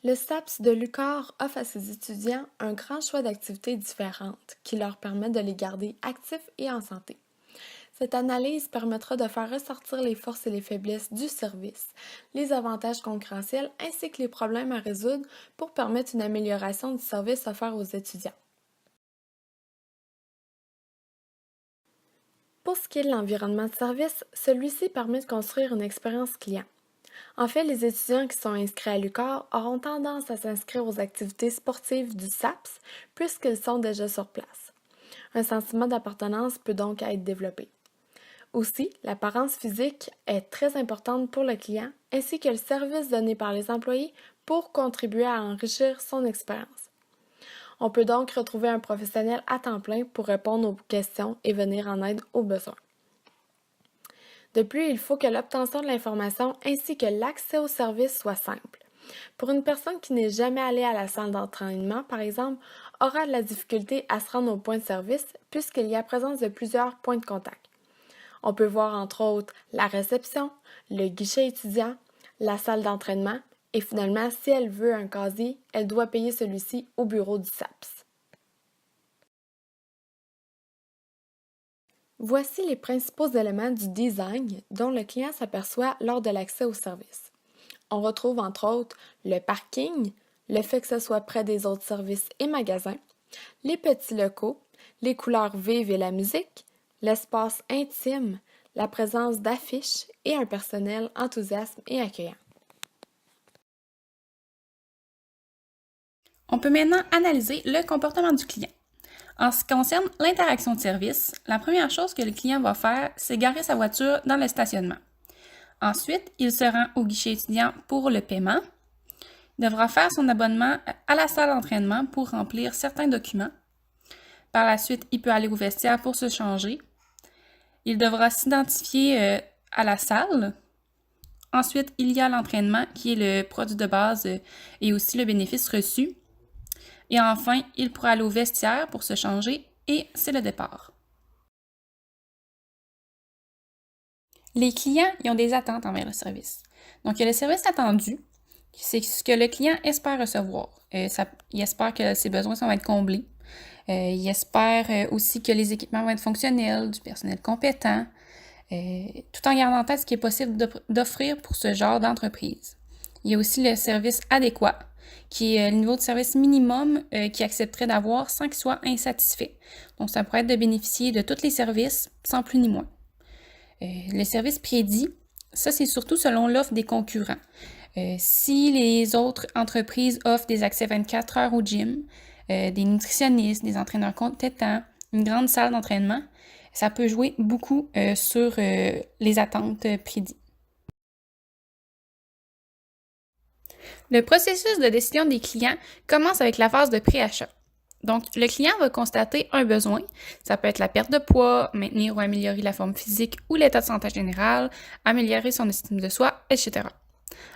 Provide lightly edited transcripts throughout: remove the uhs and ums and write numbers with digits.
Le SAPS de l'UQAR offre à ses étudiants un grand choix d'activités différentes qui leur permettent de les garder actifs et en santé. Cette analyse permettra de faire ressortir les forces et les faiblesses du service, les avantages concurrentiels ainsi que les problèmes à résoudre pour permettre une amélioration du service offert aux étudiants. Pour ce qui est de l'environnement de service, celui-ci permet de construire une expérience client. En fait, les étudiants qui sont inscrits à l'UQAR auront tendance à s'inscrire aux activités sportives du SAPS puisqu'ils sont déjà sur place. Un sentiment d'appartenance peut donc être développé. Aussi, l'apparence physique est très importante pour le client ainsi que le service donné par les employés pour contribuer à enrichir son expérience. On peut donc retrouver un professionnel à temps plein pour répondre aux questions et venir en aide aux besoins. De plus, il faut que l'obtention de l'information ainsi que l'accès au service soit simple. Pour une personne qui n'est jamais allée à la salle d'entraînement, par exemple, aura de la difficulté à se rendre au point de service puisqu'il y a présence de plusieurs points de contact. On peut voir entre autres la réception, le guichet étudiant, la salle d'entraînement et finalement, si elle veut un casier, elle doit payer celui-ci au bureau du SAPS. Voici les principaux éléments du design dont le client s'aperçoit lors de l'accès au service. On retrouve entre autres le parking, le fait que ce soit près des autres services et magasins, les petits locaux, les couleurs vives et la musique, l'espace intime, la présence d'affiches et un personnel enthousiaste et accueillant. On peut maintenant analyser le comportement du client. En ce qui concerne l'interaction de service, la première chose que le client va faire, c'est garer sa voiture dans le stationnement. Ensuite, il se rend au guichet étudiant pour le paiement. Il devra faire son abonnement à la salle d'entraînement pour remplir certains documents. Par la suite, il peut aller au vestiaire pour se changer. Il devra s'identifier à la salle. Ensuite, il y a l'entraînement qui est le produit de base et aussi le bénéfice reçu. Et enfin, il pourra aller au vestiaire pour se changer et c'est le départ. Les clients y ont des attentes envers le service. Donc, il y a le service attendu, c'est ce que le client espère recevoir. Il espère que ses besoins vont être comblés. Il espère aussi que les équipements vont être fonctionnels, du personnel compétent, tout en gardant en tête ce qui est possible d'offrir pour ce genre d'entreprise. Il y a aussi le service adéquat, qui est le niveau de service minimum qu'il accepterait d'avoir sans qu'il soit insatisfait. Donc, ça pourrait être de bénéficier de tous les services sans plus ni moins. Le service prédit, ça c'est surtout selon l'offre des concurrents. Si les autres entreprises offrent des accès 24 heures au gym, des nutritionnistes, des entraîneurs compétents, une grande salle d'entraînement, ça peut jouer beaucoup sur les attentes prédites. Le processus de décision des clients commence avec la phase de pré-achat. Donc, le client va constater un besoin. Ça peut être la perte de poids, maintenir ou améliorer la forme physique ou l'état de santé général, améliorer son estime de soi, etc.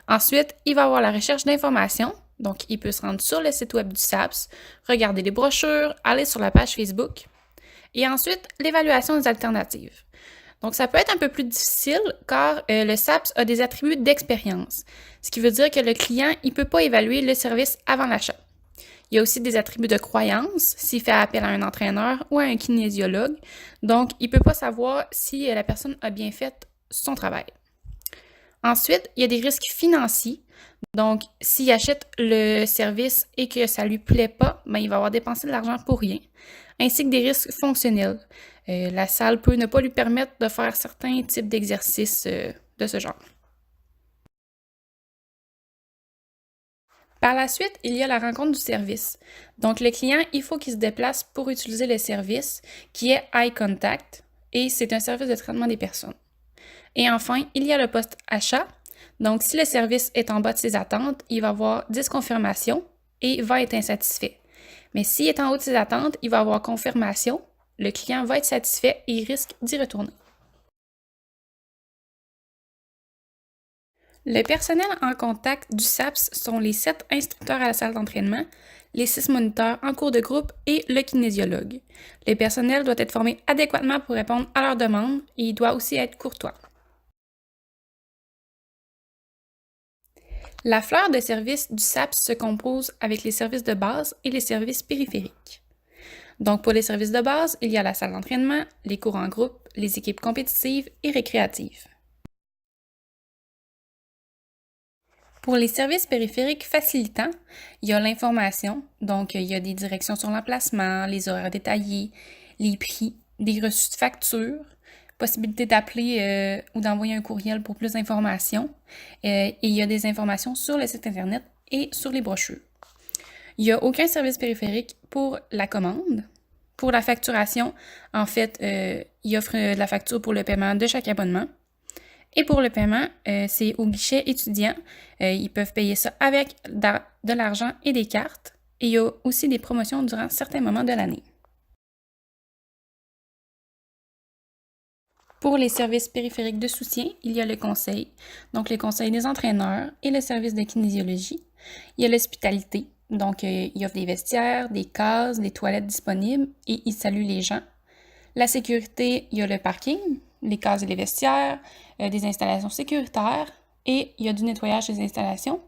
Ensuite, il va avoir la recherche d'informations. Donc, il peut se rendre sur le site web du SAPS, regarder les brochures, aller sur la page Facebook. Et ensuite, l'évaluation des alternatives. Donc, ça peut être un peu plus difficile car le SAPS a des attributs d'expérience, ce qui veut dire que le client ne peut pas évaluer le service avant l'achat. Il y a aussi des attributs de croyance s'il fait appel à un entraîneur ou à un kinésiologue. Donc, il ne peut pas savoir si la personne a bien fait son travail. Ensuite, il y a des risques financiers. Donc, s'il achète le service et que ça ne lui plaît pas, il va avoir dépensé de l'argent pour rien. Ainsi que des risques fonctionnels. La salle peut ne pas lui permettre de faire certains types d'exercices de ce genre. Par la suite, il y a la rencontre du service. Donc, le client, il faut qu'il se déplace pour utiliser le service qui est Eye Contact et c'est un service de traitement des personnes. Et enfin, il y a le post-achat. Donc, si le service est en bas de ses attentes, il va avoir 10 confirmations et va être insatisfait. Mais s'il est en haut de ses attentes, il va avoir confirmation, le client va être satisfait et il risque d'y retourner. Le personnel en contact du SAPS sont les 7 instructeurs à la salle d'entraînement, les 6 moniteurs en cours de groupe et le kinésiologue. Le personnel doit être formé adéquatement pour répondre à leurs demandes et il doit aussi être courtois. La fleur de service du SAPS se compose avec les services de base et les services périphériques. Donc, pour les services de base, il y a la salle d'entraînement, les cours en groupe, les équipes compétitives et récréatives. Pour les services périphériques facilitants, il y a l'information, donc il y a des directions sur l'emplacement, les horaires détaillés, les prix, des reçus de factures, possibilité d'appeler ou d'envoyer un courriel pour plus d'informations, et il y a des informations sur le site Internet et sur les brochures. Il n'y a aucun service périphérique pour la commande. Pour la facturation, en fait, il offre la facture pour le paiement de chaque abonnement. Et pour le paiement, c'est au guichet étudiant. Ils peuvent payer ça avec de l'argent et des cartes. Et il y a aussi des promotions durant certains moments de l'année. Pour les services périphériques de soutien, il y a le conseil, donc le conseil des entraîneurs et le service de kinésiologie. Il y a l'hospitalité, donc il offre des vestiaires, des cases, des toilettes disponibles et il salue les gens. La sécurité, il y a le parking, les cases et les vestiaires, des installations sécuritaires et il y a du nettoyage des installations.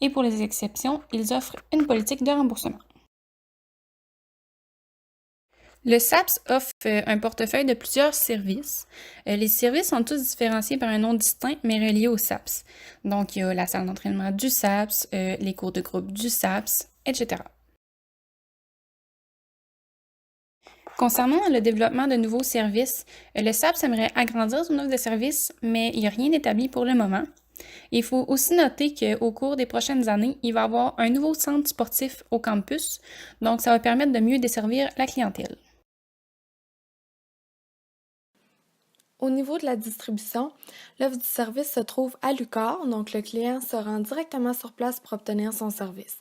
Et pour les exceptions, ils offrent une politique de remboursement. Le SAPS offre un portefeuille de plusieurs services. Les services sont tous différenciés par un nom distinct, mais reliés au SAPS. Donc, il y a la salle d'entraînement du SAPS, les cours de groupe du SAPS, etc. Concernant le développement de nouveaux services, le SAPS aimerait agrandir son offre de services, mais il n'y a rien d'établi pour le moment. Il faut aussi noter qu'au cours des prochaines années, il va y avoir un nouveau centre sportif au campus, donc ça va permettre de mieux desservir la clientèle. Au niveau de la distribution, l'offre du service se trouve à l'UQAR, donc le client se rend directement sur place pour obtenir son service.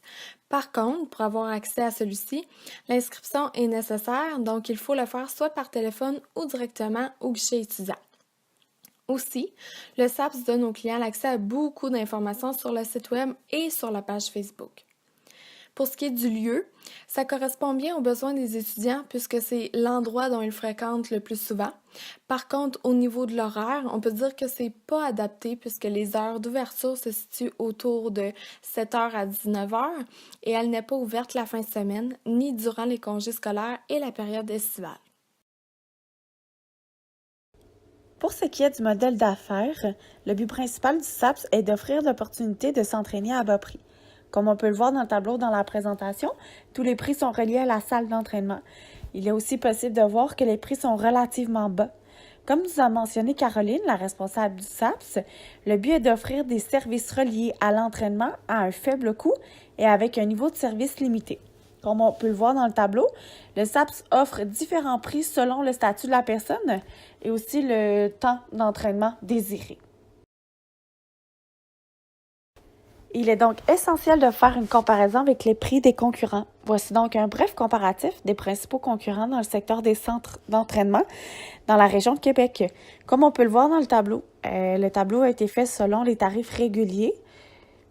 Par contre, pour avoir accès à celui-ci, l'inscription est nécessaire, donc il faut le faire soit par téléphone ou directement au guichet étudiant. Aussi, le SAPS donne aux clients l'accès à beaucoup d'informations sur le site web et sur la page Facebook. Pour ce qui est du lieu, ça correspond bien aux besoins des étudiants puisque c'est l'endroit dont ils fréquentent le plus souvent. Par contre, au niveau de l'horaire, on peut dire que c'est pas adapté puisque les heures d'ouverture se situent autour de 7h à 19h et elle n'est pas ouverte la fin de semaine ni durant les congés scolaires et la période estivale. Pour ce qui est du modèle d'affaires, le but principal du SAPS est d'offrir l'opportunité de s'entraîner à bas prix. Comme on peut le voir dans le tableau dans la présentation, tous les prix sont reliés à la salle d'entraînement. Il est aussi possible de voir que les prix sont relativement bas. Comme nous a mentionné Caroline, la responsable du SAPS, le but est d'offrir des services reliés à l'entraînement à un faible coût et avec un niveau de service limité. Comme on peut le voir dans le tableau, le SAPS offre différents prix selon le statut de la personne et aussi le temps d'entraînement désiré. Il est donc essentiel de faire une comparaison avec les prix des concurrents. Voici donc un bref comparatif des principaux concurrents dans le secteur des centres d'entraînement dans la région de Québec. Comme on peut le voir dans le tableau a été fait selon les tarifs réguliers.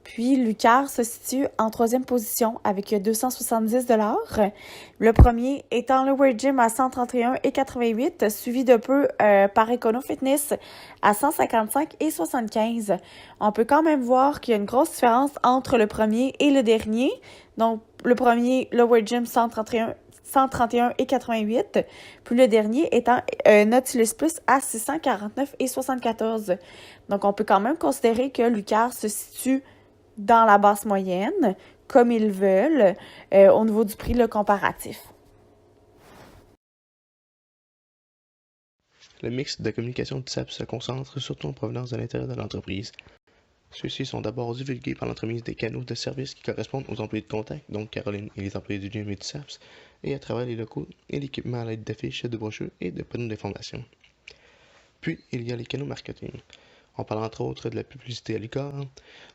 Puis, l'UQAR se situe en troisième position avec 270 $. Le premier étant le World Gym à 131,88 $, suivi de peu par Econo Fitness à 155,75 $. On peut quand même voir qu'il y a une grosse différence entre le premier et le dernier. Donc, le premier, le World Gym 131,88 $, puis le dernier étant Nautilus Plus à 649,74 $. Donc, on peut quand même considérer que l'UQAR se situe dans la basse moyenne, comme ils veulent, au niveau du prix, le comparatif. Le mix de communication du SAPS se concentre surtout en provenance de l'intérieur de l'entreprise. Ceux-ci sont d'abord divulgués par l'entremise des canaux de service qui correspondent aux employés de contact, donc Caroline et les employés du gym et du SAPS, et à travers les locaux et l'équipement à l'aide d'affiches, de brochures et de panneaux d'information. Puis, il y a les canaux marketing. On parle entre autres de la publicité à l'UQAR, de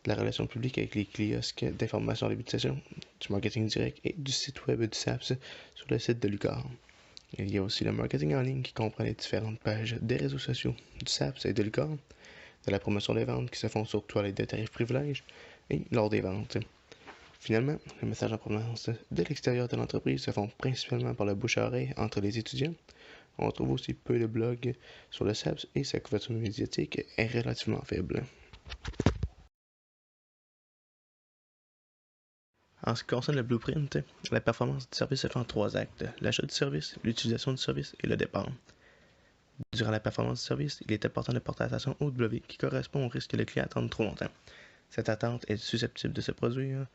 la relation publique avec les kiosques d'information à l'habitation, du marketing direct et du site web du SAPS sur le site de l'UQAR. Il y a aussi le marketing en ligne qui comprend les différentes pages des réseaux sociaux du SAPS et de l'UQAR, de la promotion des ventes qui se font surtout à l'aide de tarifs privilèges et lors des ventes. Finalement, les messages en provenance de l'extérieur de l'entreprise se font principalement par le bouche-à-oreille entre les étudiants. On trouve aussi peu de blogs sur le SAPS et sa couverture médiatique est relativement faible. En ce qui concerne le blueprint, la performance du service se fait en 3 actes: l'achat du service, l'utilisation du service et le départ. Durant la performance du service, il est important de porter attention au W qui correspond au risque que le client attende trop longtemps. Cette attente est susceptible de se produire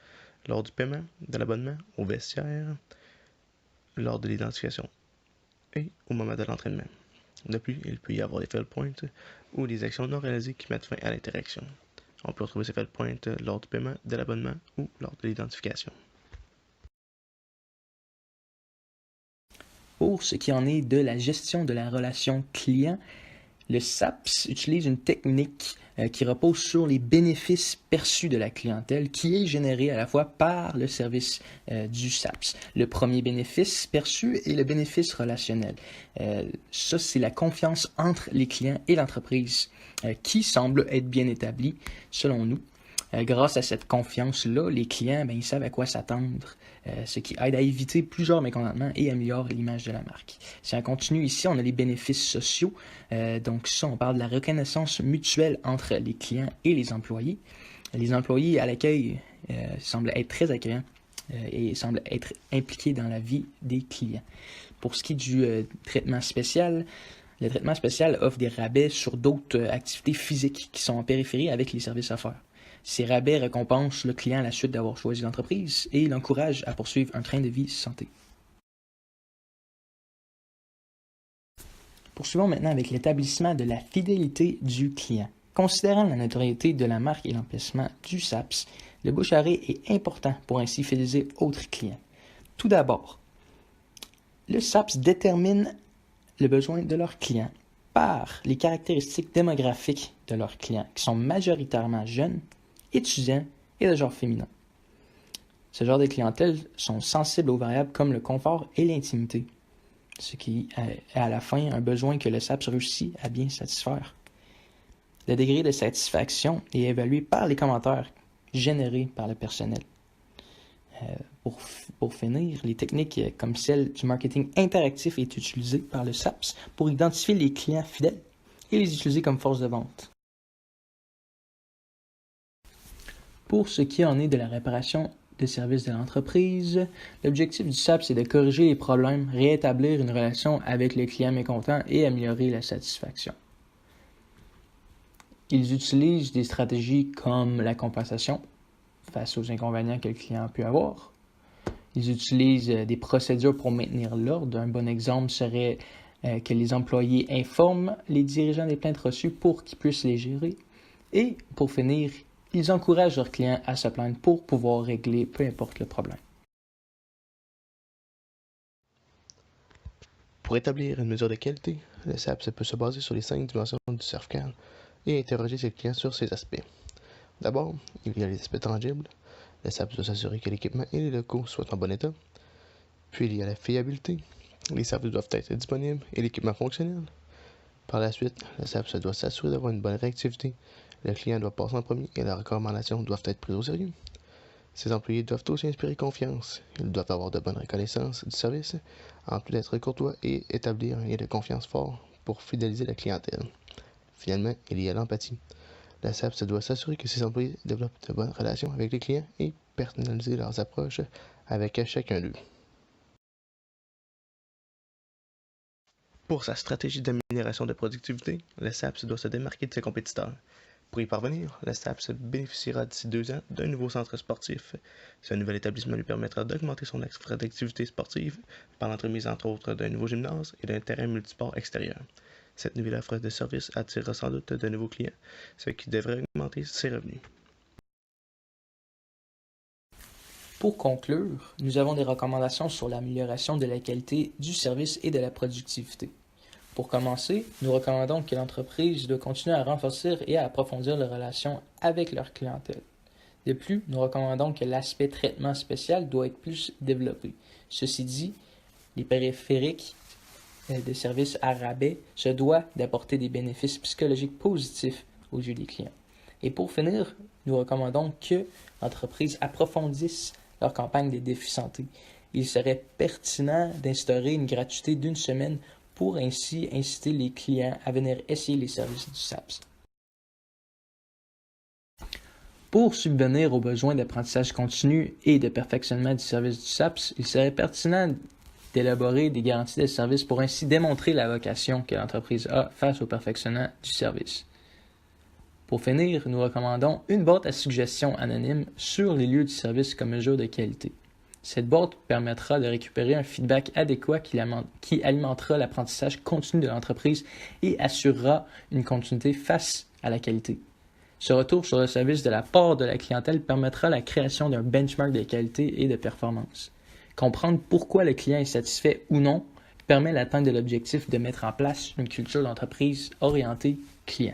lors du paiement, de l'abonnement, au vestiaire, lors de l'identification et au moment de l'entraînement. De plus, il peut y avoir des fail points ou des actions non réalisées qui mettent fin à l'interaction. On peut retrouver ces fail points lors du paiement, de l'abonnement ou lors de l'identification. Pour ce qui en est de la gestion de la relation client, le SAPS utilise une technique qui repose sur les bénéfices perçus de la clientèle qui est générée à la fois par le service du SAPS. Le premier bénéfice perçu est le bénéfice relationnel. Ça, c'est la confiance entre les clients et l'entreprise qui semble être bien établie selon nous. Grâce à cette confiance-là, les clients, ils savent à quoi s'attendre, ce qui aide à éviter plusieurs mécontentements et améliore l'image de la marque. Si on continue ici, on a les bénéfices sociaux. Donc ça, on parle de la reconnaissance mutuelle entre les clients et les employés. Les employés à l'accueil semblent être très accueillants et semblent être impliqués dans la vie des clients. Pour ce qui est du traitement spécial, le traitement spécial offre des rabais sur d'autres activités physiques qui sont en périphérie avec les services offerts. Ces rabais récompensent le client à la suite d'avoir choisi l'entreprise et l'encouragent à poursuivre un train de vie santé. Poursuivons maintenant avec l'établissement de la fidélité du client. Considérant la notoriété de la marque et l'emplacement du SAPS, le bouche-à-oreille est important pour ainsi fidéliser autres clients. Tout d'abord, le SAPS détermine le besoin de leurs clients par les caractéristiques démographiques de leurs clients, qui sont majoritairement jeunes, étudiants et de genre féminin. Ce genre de clientèle sont sensibles aux variables comme le confort et l'intimité, ce qui est à la fin un besoin que le SAPS réussit à bien satisfaire. Le degré de satisfaction est évalué par les commentaires générés par le personnel. Pour finir, les techniques comme celle du marketing interactif est utilisée par le SAPS pour identifier les clients fidèles et les utiliser comme force de vente. Pour ce qui en est de la réparation des services de l'entreprise, l'objectif du SAPS est de corriger les problèmes, rétablir une relation avec le client mécontent et améliorer la satisfaction. Ils utilisent des stratégies comme la compensation face aux inconvénients que le client peut avoir. Ils utilisent des procédures pour maintenir l'ordre. Un bon exemple serait que les employés informent les dirigeants des plaintes reçues pour qu'ils puissent les gérer. Et pour finir, ils encouragent leurs clients à se plaindre pour pouvoir régler peu importe le problème. Pour établir une mesure de qualité, le SAPS peut se baser sur les 5 dimensions du SERFCAL et interroger ses clients sur ces aspects. D'abord, il y a les aspects tangibles. Le SAPS doit s'assurer que l'équipement et les locaux soient en bon état. Puis il y a la fiabilité. Les services doivent être disponibles et l'équipement fonctionnel. Par la suite, le SAPS doit s'assurer d'avoir une bonne réactivité. Le client doit passer en premier et les recommandations doivent être prises au sérieux. Ces employés doivent aussi inspirer confiance. Ils doivent avoir de bonnes reconnaissances du service, en plus d'être courtois et établir un lien de confiance fort pour fidéliser la clientèle. Finalement, il y a l'empathie. La SAPS doit s'assurer que ses employés développent de bonnes relations avec les clients et personnaliser leurs approches avec chacun d'eux. Pour sa stratégie d'amélioration de productivité, le SAPS doit se démarquer de ses compétiteurs. Pour y parvenir, le SAPS bénéficiera d'ici 2 ans d'un nouveau centre sportif. Ce nouvel établissement lui permettra d'augmenter son offre d'activités sportives par l'entremise entre autres d'un nouveau gymnase et d'un terrain multisport extérieur. Cette nouvelle offre de service attirera sans doute de nouveaux clients, ce qui devrait augmenter ses revenus. Pour conclure, nous avons des recommandations sur l'amélioration de la qualité du service et de la productivité. Pour commencer, nous recommandons que l'entreprise doit continuer à renforcer et à approfondir les relations avec leur clientèle. De plus, nous recommandons que l'aspect traitement spécial doit être plus développé. Ceci dit, les périphériques de services à rabais se doivent d'apporter des bénéfices psychologiques positifs aux yeux des clients. Et pour finir, nous recommandons que l'entreprise approfondisse leur campagne des défis santé. Il serait pertinent d'instaurer une gratuité d'1 semaine pour ainsi inciter les clients à venir essayer les services du SAPS. Pour subvenir aux besoins d'apprentissage continu et de perfectionnement du service du SAPS, il serait pertinent d'élaborer des garanties de service pour ainsi démontrer la vocation que l'entreprise a face au perfectionnement du service. Pour finir, nous recommandons une boîte à suggestions anonyme sur les lieux du service comme mesure de qualité. Cette boîte permettra de récupérer un feedback adéquat qui alimentera l'apprentissage continu de l'entreprise et assurera une continuité face à la qualité. Ce retour sur le service de la part de la clientèle permettra la création d'un benchmark de qualité et de performance. Comprendre pourquoi le client est satisfait ou non permet l'atteinte de l'objectif de mettre en place une culture d'entreprise orientée client.